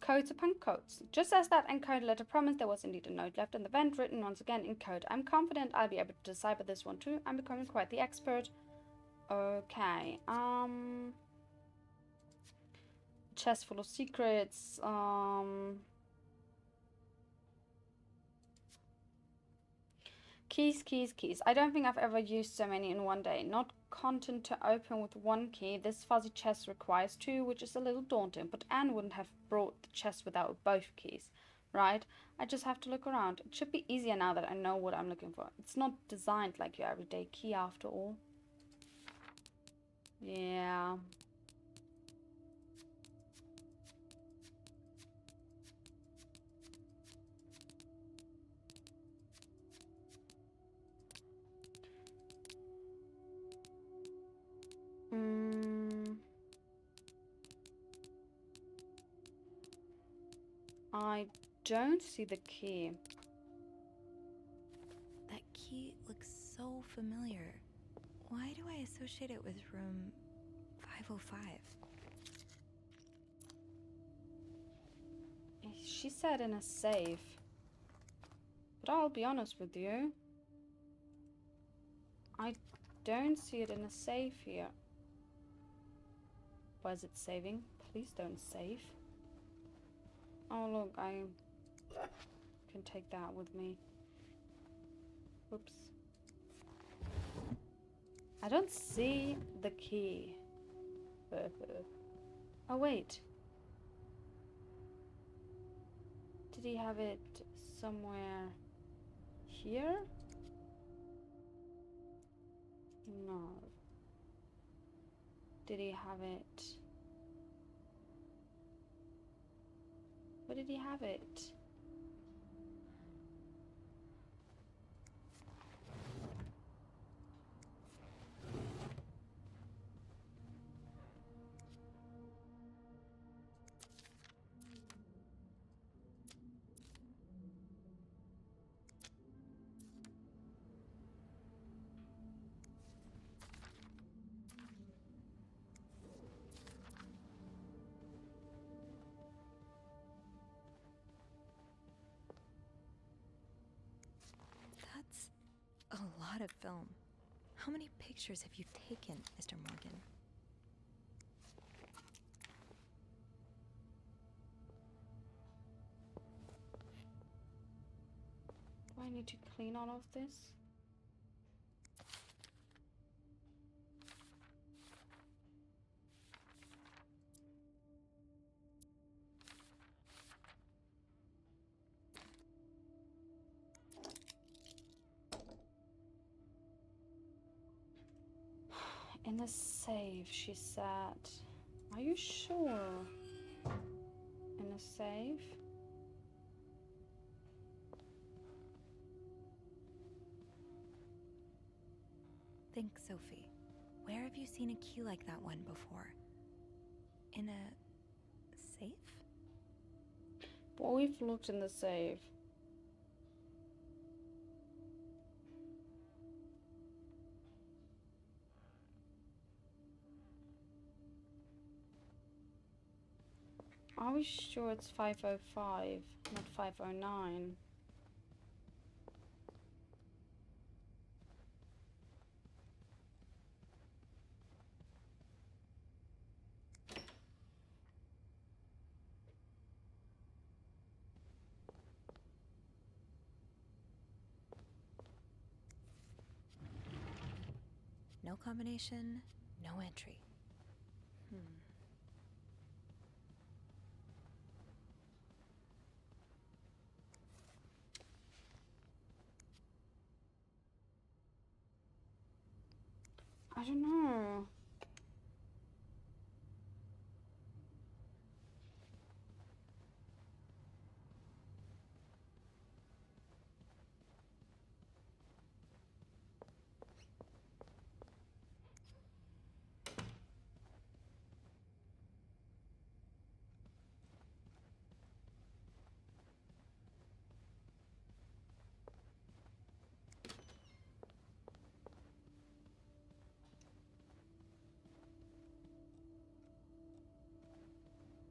Codes upon codes. Just as that encoded letter promised, there was indeed a note left in the vent, written once again in code. I'm confident I'll be able to decipher this one too. I'm becoming quite the expert. Okay, chest full of secrets, keys, keys, keys. I don't think I've ever used so many in one day. Not content to open with one key. This fuzzy chest requires two, which is a little daunting, but Anne wouldn't have brought the chest without both keys, right? I just have to look around. It should be easier now that I know what I'm looking for. It's not designed like your everyday key after all. Yeah. I don't see the key. That key looks so familiar. Why do I associate it with room 505? She said in a safe. But I'll be honest with you. I don't see it in a safe here. Why is it saving? Please don't save. Oh look, I can take that with me. Oops. I don't see the key. Oh wait. Did he have it somewhere here? No. Did he have it? Where did he have it? That's a lot of film. How many pictures have you taken, Mr. Morgan? Do I need to clean all of this? In a safe, she said. Are you sure? In a safe? Think, Sophie. Where have you seen a key like that one before? In a safe? But we've looked in the safe. Are we sure it's 505, not 509? No combination, no entry. I don't know.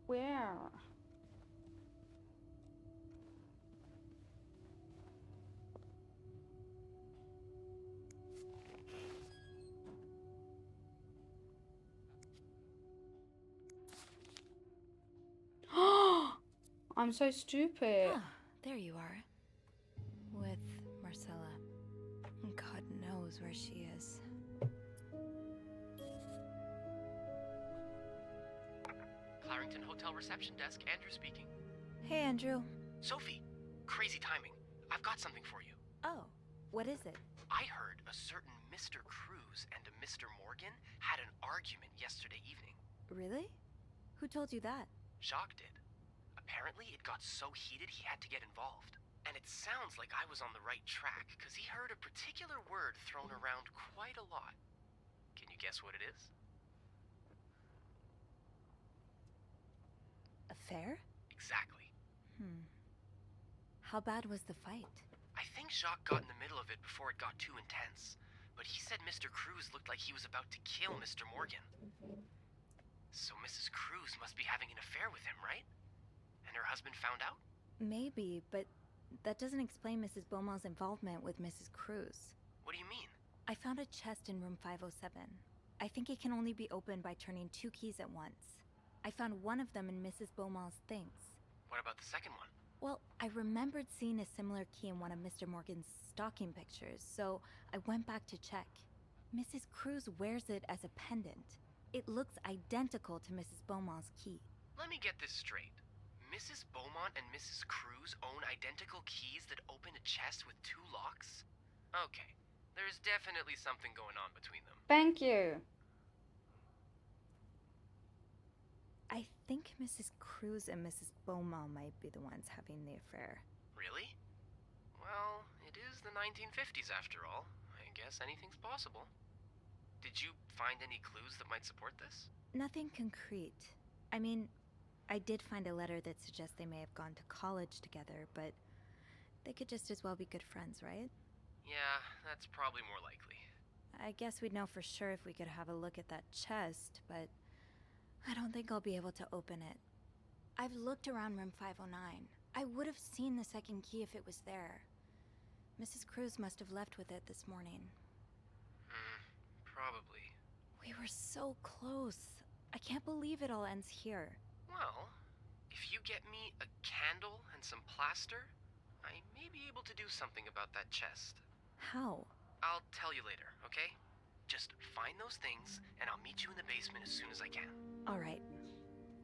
Where? I'm so stupid. Ah, there you are. With Marcella. God knows where she is. Clarington Hotel reception desk, Andrew speaking. Hey, Andrew. Sophie, crazy timing. I've got something for you. Oh, what is it? I heard a certain Mr. Cruz and a Mr. Morgan had an argument yesterday evening. Really? Who told you that? Jacques did. Apparently, it got so heated he had to get involved. And it sounds like I was on the right track, because he heard a particular word thrown around quite a lot. Can you guess what it is? Affair? Exactly. How bad was the fight? I think Jacques got in the middle of it before it got too intense. But he said Mr. Cruz looked like he was about to kill Mr. Morgan. So Mrs. Cruz must be having an affair with him, right? And her husband found out? Maybe, but that doesn't explain Mrs. Beaumont's involvement with Mrs. Cruz. What do you mean? I found a chest in room 507. I think it can only be opened by turning 2 keys at once. I found one of them in Mrs. Beaumont's things. What about the second one? Well, I remembered seeing a similar key in one of Mr. Morgan's stocking pictures, so I went back to check. Mrs. Cruz wears it as a pendant. It looks identical to Mrs. Beaumont's key. Let me get this straight. Mrs. Beaumont and Mrs. Cruz own identical keys that open a chest with 2 locks? Okay, there's definitely something going on between them. Thank you. I think Mrs. Cruz and Mrs. Beaumont might be the ones having the affair. Really? Well, it is the 1950s after all. I guess anything's possible. Did you find any clues that might support this? Nothing concrete. I mean, I did find a letter that suggests they may have gone to college together, but they could just as well be good friends, right? Yeah, that's probably more likely. I guess we'd know for sure if we could have a look at that chest, but I don't think I'll be able to open it. I've looked around room 509. I would have seen the second key if it was there. Mrs. Cruz must have left with it this morning. Probably. We were so close. I can't believe it all ends here. Well, if you get me a candle and some plaster, I may be able to do something about that chest. How? I'll tell you later, okay? Just find those things, and I'll meet you in the basement as soon as I can. All right.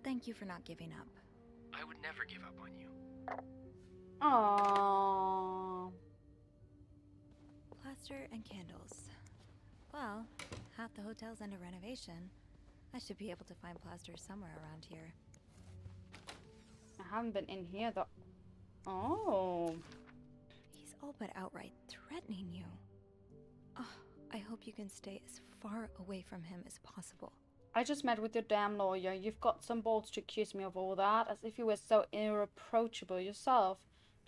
Thank you for not giving up. I would never give up on you. Aww. Plaster and candles. Well, half the hotel's under renovation. I should be able to find plaster somewhere around here. I haven't been in here though. Oh. He's all but outright threatening you. Oh, I hope you can stay as far away from him as possible. I just met with your damn lawyer. You've got some balls to accuse me of all that, as if you were so irreproachable yourself.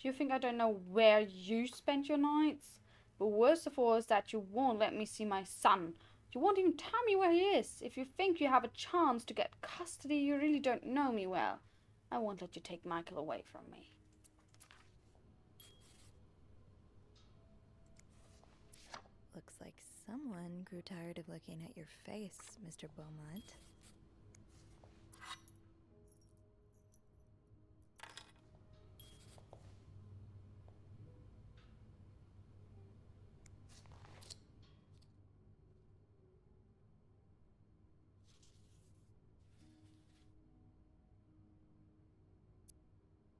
Do you think I don't know where you spent your nights? But worst of all is that you won't let me see my son. You won't even tell me where he is. If you think you have a chance to get custody, you really don't know me well. I won't let you take Michael away from me. Looks like someone grew tired of looking at your face, Mr. Beaumont.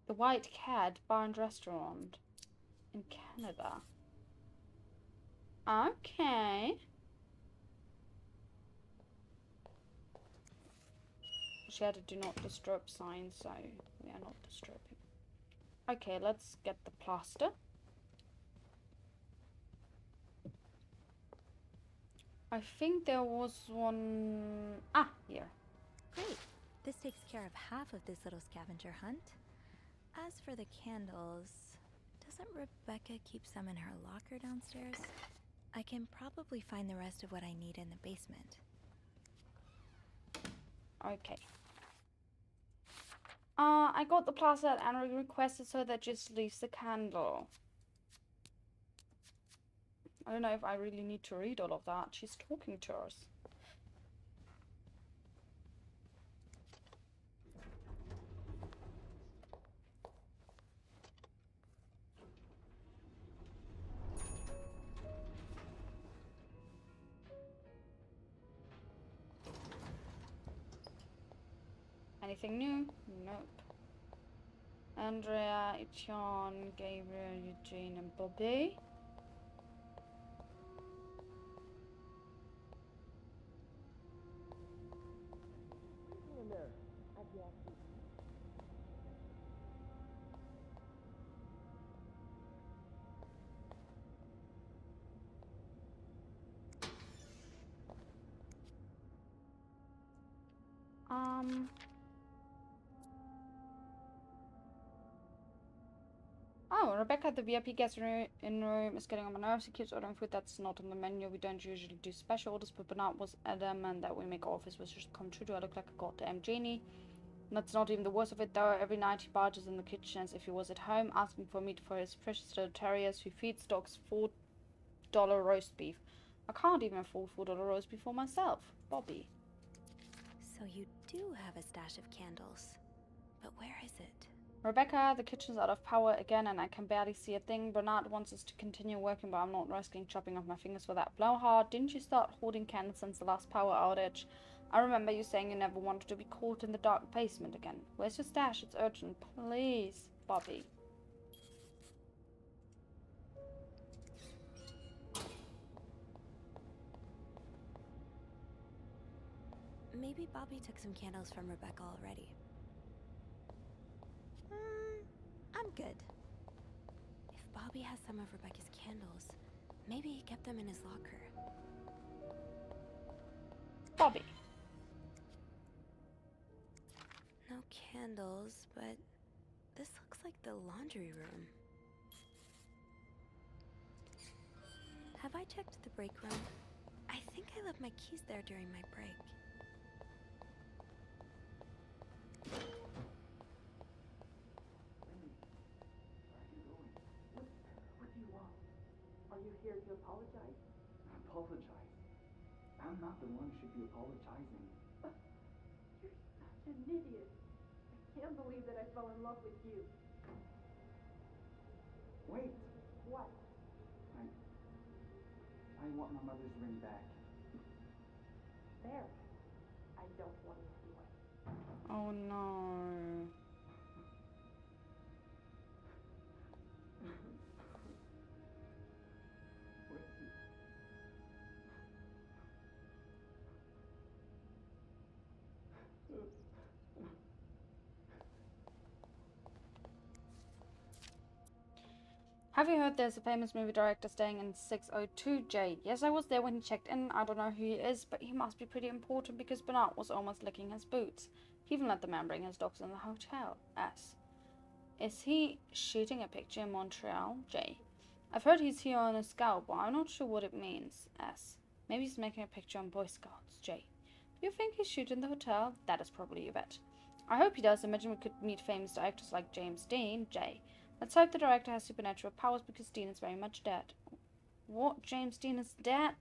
The White Cat Bar and Restaurant in Canada. Okay. She had a do not disturb sign, so we are not disturbing. Okay, let's get the plaster. I think there was one... Ah, here. Great. This takes care of half of this little scavenger hunt. As for the candles, doesn't Rebecca keep some in her locker downstairs? I can probably find the rest of what I need in the basement. Okay. I got the plaster and requested so that just leaves the candle. I don't know if I really need to read all of that. She's talking to us. Anything new? Nope. Andrea, Etienne, Gabriel, Eugene, and Bobby. In there. Oh, Rebecca, the VIP guest room is getting on my nerves. He keeps ordering food that's not on the menu. We don't usually do special orders, but Bernard was adamant that we make all of his wishes come true. Do I look like a goddamn genie? That's not even the worst of it, though. Every night he barges in the kitchen as if he was at home, asking for meat for his precious little terriers who feeds dogs $4 roast beef. I can't even afford $4 roast beef for myself. Bobby. So you do have a stash of candles. But where is it? Rebecca, the kitchen's out of power again and I can barely see a thing. Bernard wants us to continue working, but I'm not risking chopping off my fingers for that blowhard. Didn't you start hoarding candles since the last power outage? I remember you saying you never wanted to be caught in the dark basement again. Where's your stash? It's urgent. Please, Bobby. Maybe Bobby took some candles from Rebecca already. I'm good. If Bobby has some of Rebecca's candles, maybe he kept them in his locker. Bobby. No candles, but this looks like the laundry room. Have I checked the break room? I think I left my keys there during my break. Are you here to apologize? Apologize? I'm not the one who should be apologizing. You're such an idiot. I can't believe that I fell in love with you. Wait. What? I want my mother's ring back. There. I don't want it anyway. Oh no. Have you heard there's a famous movie director staying in 602J? Yes, I was there when he checked in. I don't know who he is, but he must be pretty important because Bernard was almost licking his boots. He even let the man bring his dogs in the hotel. S. Is he shooting a picture in Montreal? J. I've heard he's here on a scout, but I'm not sure what it means. S. Maybe he's making a picture on Boy Scouts. J. Do you think he's shooting the hotel? That is probably a bet. I hope he does. Imagine we could meet famous directors like James Dean. J. Let's hope the director has supernatural powers because Dean is very much dead. What? James Dean is dead?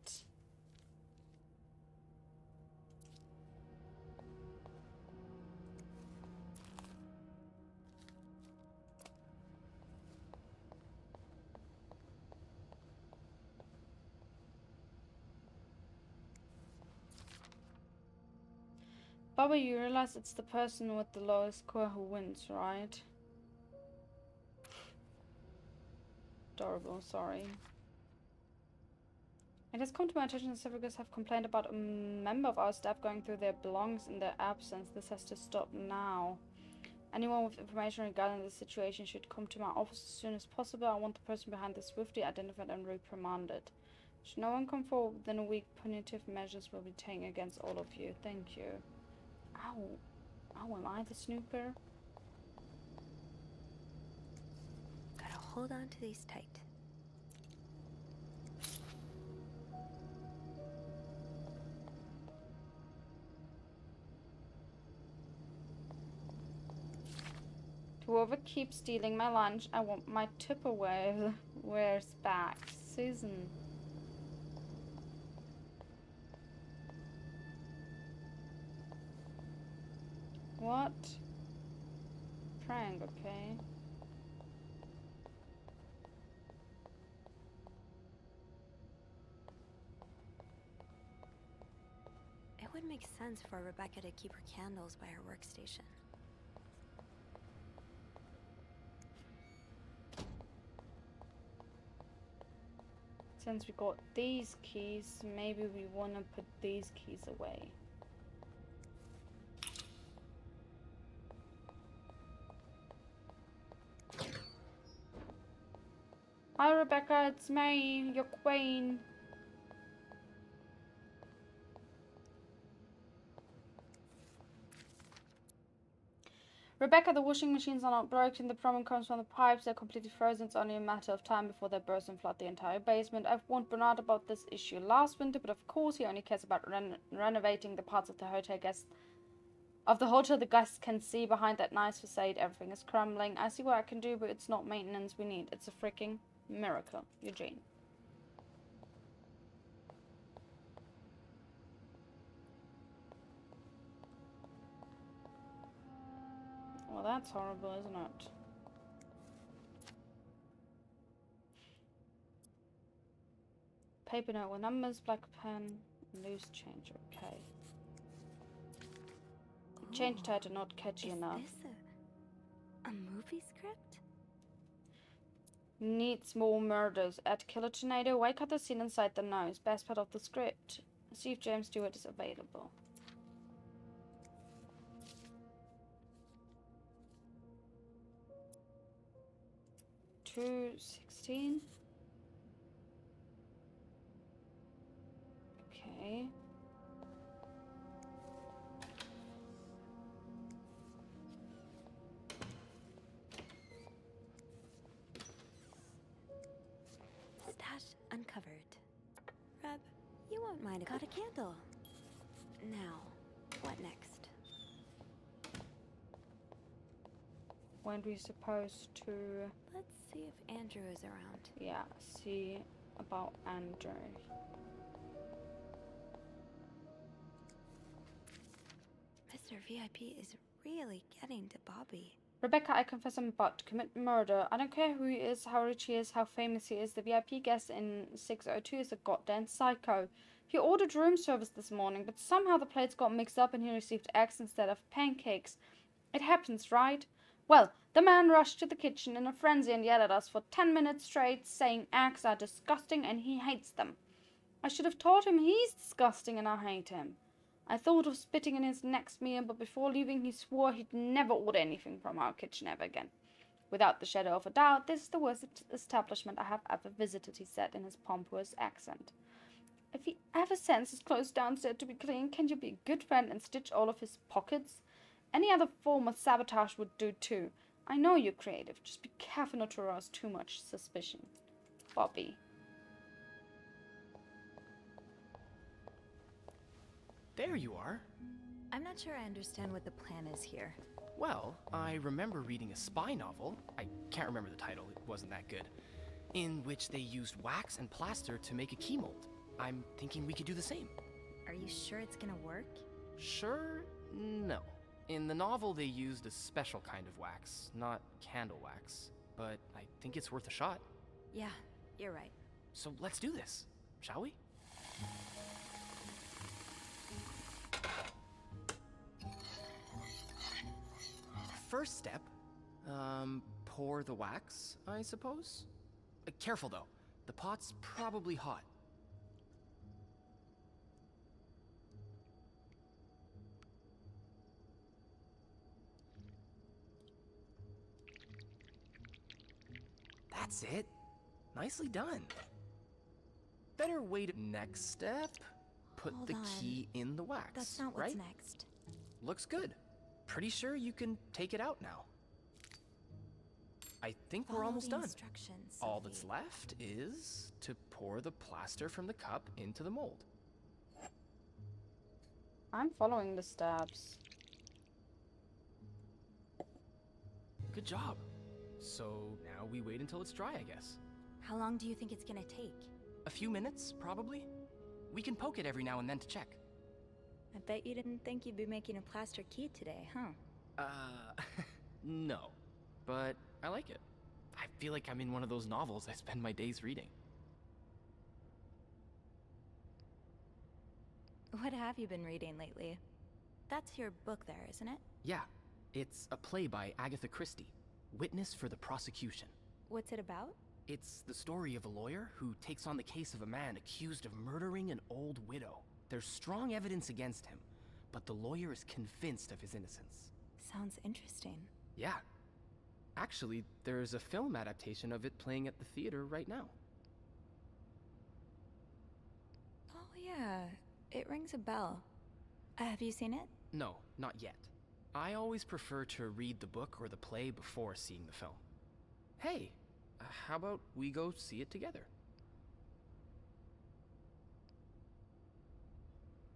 Baba, you realize it's the person with the lowest score who wins, right? Adorable, sorry. It has come to my attention that several guests have complained about a member of our staff going through their belongings in their absence. This has to stop now. Anyone with information regarding this situation should come to my office as soon as possible. I want the person behind this swiftly identified and reprimanded. Should no one come forward within a week, punitive measures will be taken against all of you. Thank you. Ow. Oh, am I the snooper? Gotta hold on to these tight. Whoever keeps stealing my lunch, I want my Tupperwares back. Susan. What? Prank, okay. It would make sense for Rebecca to keep her candles by her workstation. since we got these keys, maybe we want to put these keys away. Hi Rebecca, it's me, your queen. Rebecca, the washing machines are not broken. The problem comes from the pipes. They're completely frozen. It's only a matter of time before they burst and flood the entire basement. I've warned Bernard about this issue last winter, but of course he only cares about renovating the parts of the hotel the guests can see behind that nice facade. Everything is crumbling. I see what I can do, but it's not maintenance we need. It's a freaking miracle. Eugene. Well, that's horrible, isn't it? Paper note with numbers, black pen, loose change. Okay. Change title not catchy enough. Is this a movie script? Needs more murders. Add killer tornado. Why cut the scene inside the nose? Best part of the script. See if James Stewart is available. $2.16. Okay. Stash uncovered. Reb, you won't mind if I got a candle. Now, what next? When we supposed to... Let's see if Andrew is around. Yeah, see about Andrew. Mr. VIP is really getting to Bobby. Rebecca, I confess I'm about to commit murder. I don't care who he is, how rich he is, how famous he is. The VIP guest in 602 is a goddamn psycho. He ordered room service this morning, but somehow the plates got mixed up and he received eggs instead of pancakes. It happens, right? Well, the man rushed to the kitchen in a frenzy and yelled at us for 10 minutes straight, saying eggs are disgusting and he hates them. I should have told him he's disgusting and I hate him. I thought of spitting in his next meal, but before leaving he swore he'd never order anything from our kitchen ever again. Without the shadow of a doubt, this is the worst establishment I have ever visited, he said in his pompous accent. If he ever sends his clothes downstairs to be cleaned, can you be a good friend and stitch all of his pockets? Any other form of sabotage would do too. I know you're creative, just be careful not to arouse too much suspicion. Bobby. There you are. I'm not sure I understand what the plan is here. Well, I remember reading a spy novel, I can't remember the title, it wasn't that good, in which they used wax and plaster to make a key mold. I'm thinking we could do the same. Are you sure it's gonna work? Sure? No. In the novel, they used a special kind of wax, not candle wax. But I think it's worth a shot. Yeah, you're right. So let's do this, shall we? First step, pour the wax, I suppose? Careful though, the pot's probably hot. That's it. Nicely done. Better wait. Next step, put Hold the on. key in the wax. That's not right? what's next. Looks good. Pretty sure you can take it out now. I think we're Follow almost the done. Instructions, All Sophie. that's left is to pour the plaster from the cup into the mold. I'm following the steps. Good job. So now we wait until it's dry, I guess. How long do you think it's gonna take? A few minutes, probably. We can poke it every now and then to check. I bet you didn't think you'd be making a plaster key today, huh? No. But I like it. I feel like I'm in one of those novels I spend my days reading. What have you been reading lately? That's your book there, isn't it? Yeah, it's a play by Agatha Christie, Witness for the Prosecution. What's it about? It's the story of a lawyer who takes on the case of a man accused of murdering an old widow. There's strong evidence against him, but the lawyer is convinced of his innocence. Sounds interesting. Yeah. Actually, there's a film adaptation of it playing at the theater right now. Oh, yeah. It rings a bell. Have you seen it? No, not yet. I always prefer to read the book or the play before seeing the film. Hey, how about we go see it together?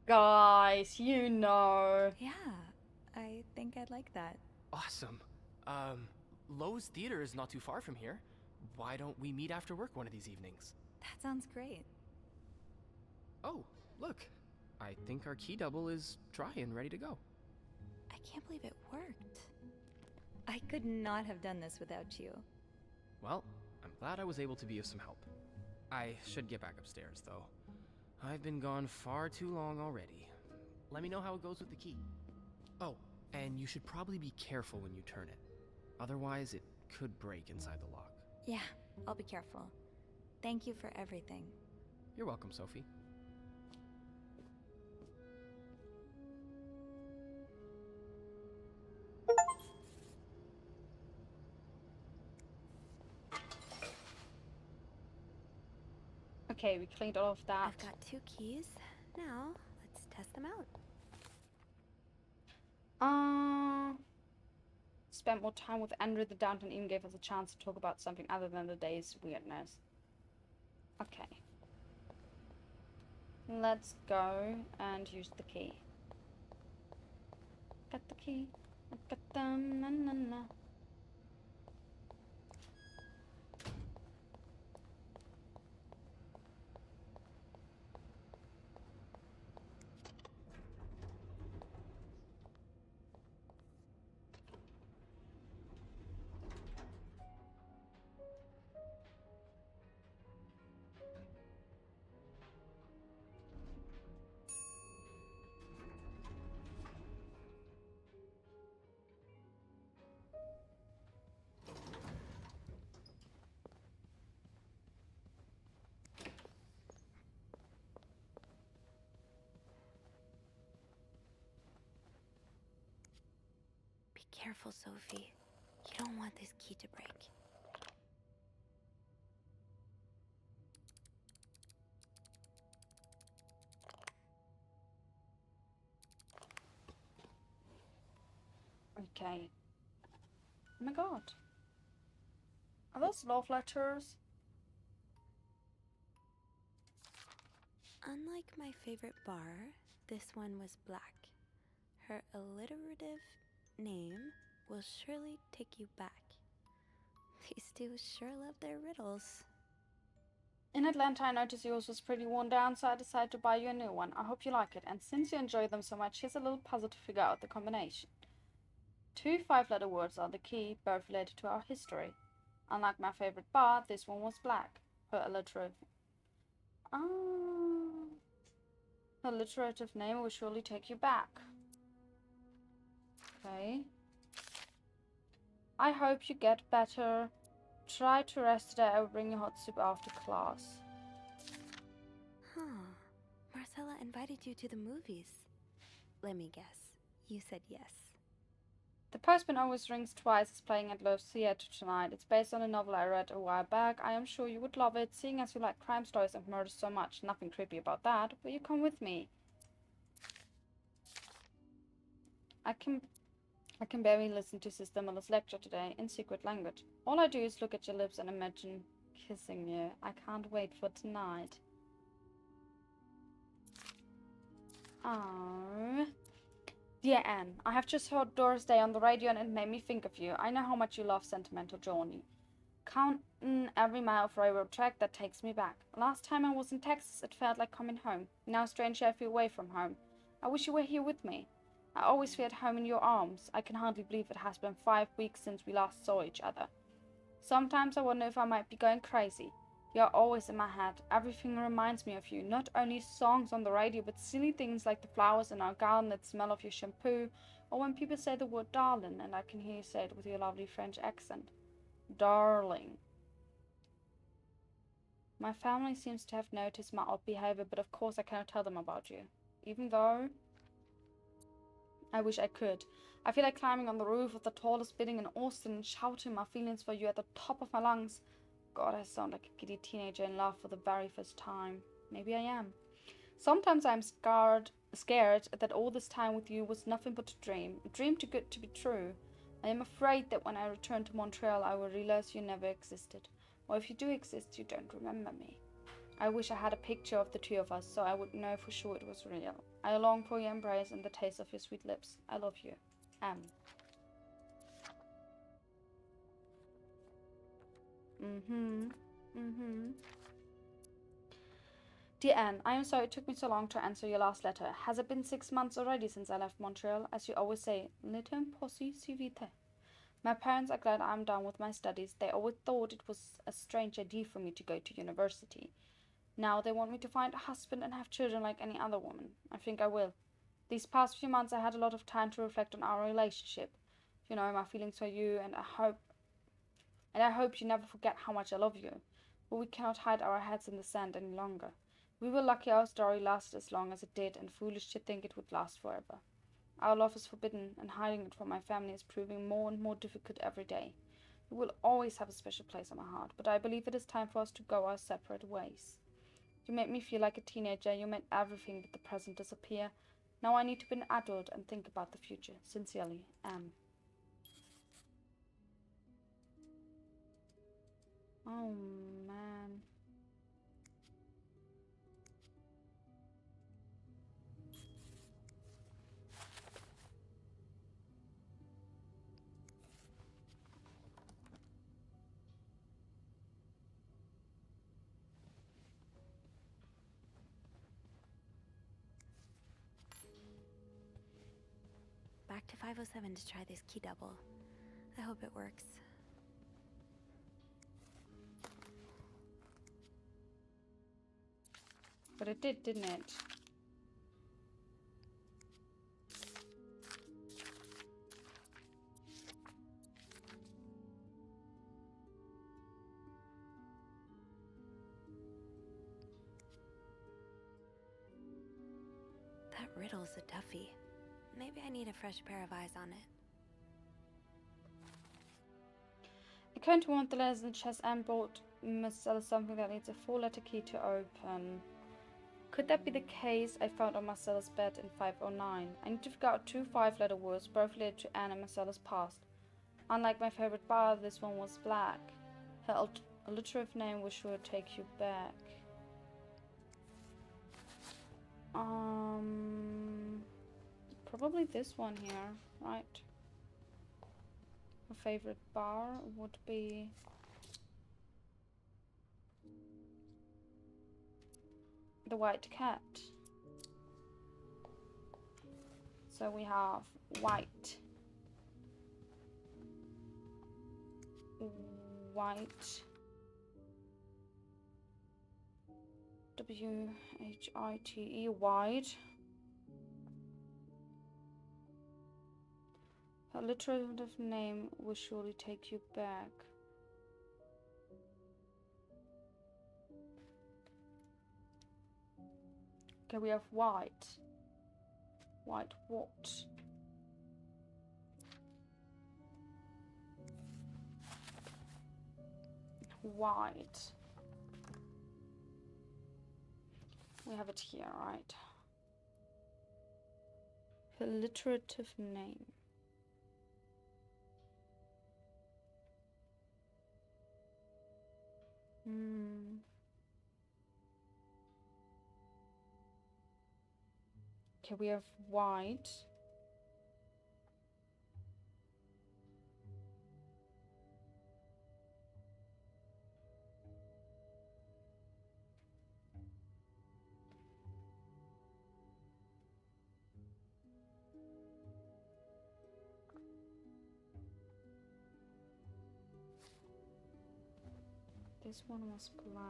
Guys, you know. Yeah, I think I'd like that. Awesome. Lowe's Theater is not too far from here. Why don't we meet after work one of these evenings? That sounds great. Oh, look. I think our key double is dry and ready to go. I can't believe it worked. I could not have done this without you. Well, I'm glad I was able to be of some help. I should get back upstairs, though. I've been gone far too long already. Let me know how it goes with the key. Oh, and you should probably be careful when you turn it. Otherwise, it could break inside the lock. Yeah, I'll be careful. Thank you for everything. You're welcome, Sophie. Okay, we cleaned all of that. I've got 2 keys. Now, let's test them out. Spent more time with Andrew. The downtown even gave us a chance to talk about something other than the day's weirdness. Okay. Let's go and use the key. Got the key. I got them. Na na na. Be careful, Sophie. You don't want this key to break. Okay. Oh my god. Are those love letters? Unlike my favorite bar, this one was black. Her alliterative name will surely take you back. These two sure love their riddles. In Atlanta, I noticed yours was pretty worn down, so I decided to buy you a new one. I hope you like it, and since you enjoy them so much, here's a little puzzle to figure out the combination. 2 5-letter words are the key, both related to our history. Unlike my favorite bar, this one was black. Her alliterative... Her alliterative name will surely take you back. Okay. I hope you get better. Try to rest today. I will bring you hot soup after class. Huh. Marcella invited you to the movies. Let me guess. You said yes. The Postman Always Rings Twice is playing at Lowe's Theatre tonight. It's based on a novel I read a while back. I am sure you would love it, seeing as you like crime stories and murders so much. Nothing creepy about that. Will you come with me? I can barely listen to Sister Miller's lecture today in secret language. All I do is look at your lips and imagine kissing you. I can't wait for tonight. Oh. Dear Anne, I have just heard Doris Day on the radio and it made me think of you. I know how much you love Sentimental Journey. Counting every mile of railroad track that takes me back. Last time I was in Texas, it felt like coming home. Now, strangely, I feel away from home. I wish you were here with me. I always feel at home in your arms. I can hardly believe it has been 5 weeks since we last saw each other. Sometimes I wonder if I might be going crazy. You are always in my head. Everything reminds me of you. Not only songs on the radio, but silly things like the flowers in our garden, the smell of your shampoo, or when people say the word darling, and I can hear you say it with your lovely French accent. Darling. My family seems to have noticed my odd behavior, but of course I cannot tell them about you. Even though I wish I could. I feel like climbing on the roof of the tallest building in Austin and shouting my feelings for you at the top of my lungs. God, I sound like a giddy teenager in love for the very first time. Maybe I am. Sometimes I'm scared that all this time with you was nothing but a dream too good to be true. I am afraid that when I return to Montreal, I will realize you never existed. Or if you do exist, you don't remember me. I wish I had a picture of the two of us, so I would know for sure it was real. I long for your embrace and the taste of your sweet lips. I love you. M. Dear Anne, I am sorry it took me so long to answer your last letter. Has it been 6 months already since I left Montreal? As you always say, le temps passe si vite. My parents are glad I'm done with my studies. They always thought it was a strange idea for me to go to university. Now they want me to find a husband and have children like any other woman. I think I will. These past few months I had a lot of time to reflect on our relationship. You know, my feelings for you, and I hope you never forget how much I love you. But we cannot hide our heads in the sand any longer. We were lucky our story lasted as long as it did, and foolish to think it would last forever. Our love is forbidden, and hiding it from my family is proving more and more difficult every day. You will always have a special place in my heart, but I believe it is time for us to go our separate ways. You made me feel like a teenager. You made everything but the present disappear. Now I need to be an adult and think about the future. Sincerely, M. Oh, man. Back to 507 to try this key double. I hope it works. But it did, didn't it? That riddle's a toughie. Maybe I need a fresh pair of eyes on it. According to one of the letters in the chest, Anne brought Marcella something that needs a 4-letter key to open. Could that be the case I found on Marcella's bed in 509? I need to figure out 2 5-letter words, both related to Anne and Marcella's past. Unlike my favorite bar, this one was black. Her alliterative name will sure take you back. Probably this one here, right? Her favorite bar would be the White Cat. So we have white, W-H-I-T-E, wide. Her alliterative name will surely take you back. Okay, we have white. White what? White. We have it here, right? Her alliterative name. Okay, we have white. This one was black.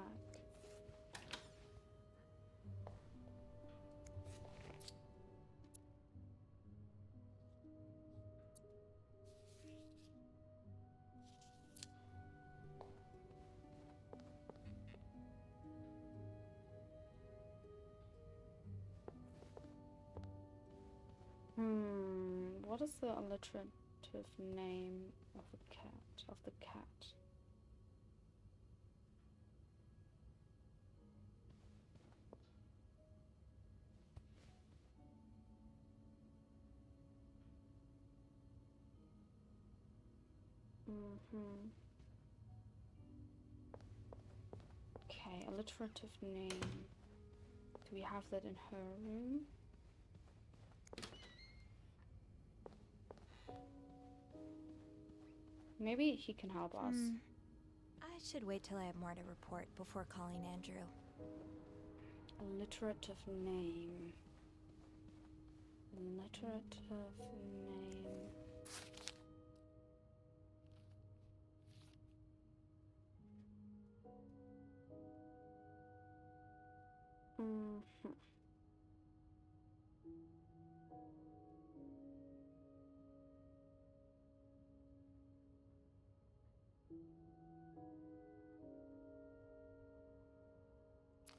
What is the alliterative name of a cat? Of the cat? Okay, alliterative name. Do we have that in her room? Maybe he can help us. I should wait till I have more to report before calling Andrew. Alliterative name. Alliterative name.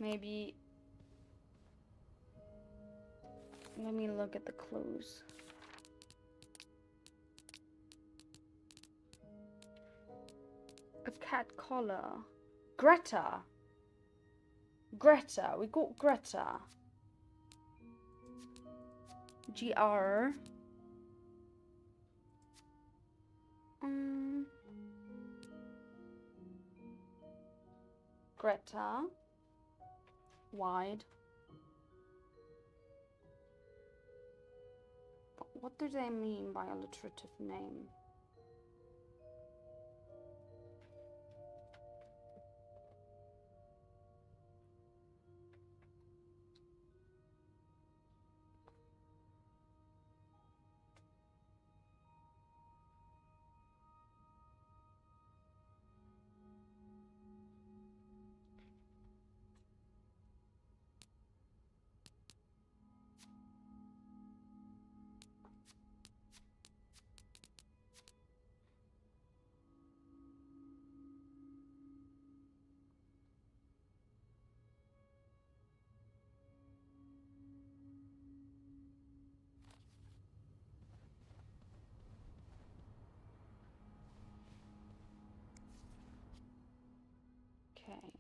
Maybe. Let me look at the clues. A cat collar. Greta. Greta. We got Greta. GR. Greta. Wide. But what do they mean by alliterative name? Okay.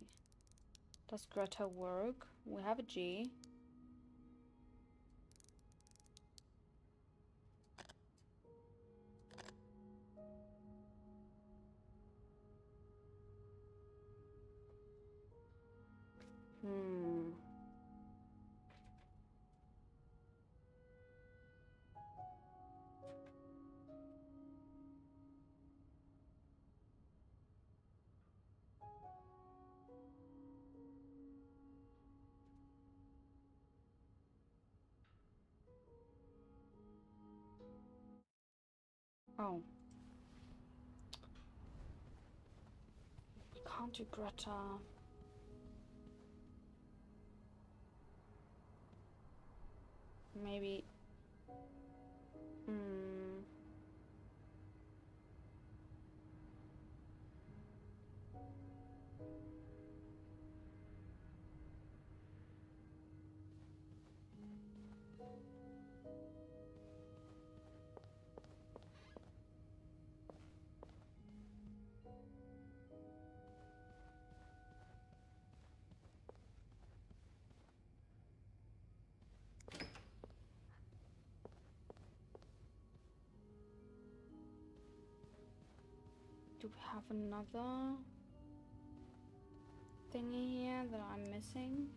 Does Greta work? We have a G. Oh. We can't do Greta. Maybe. Do we have another thingy here that I'm missing?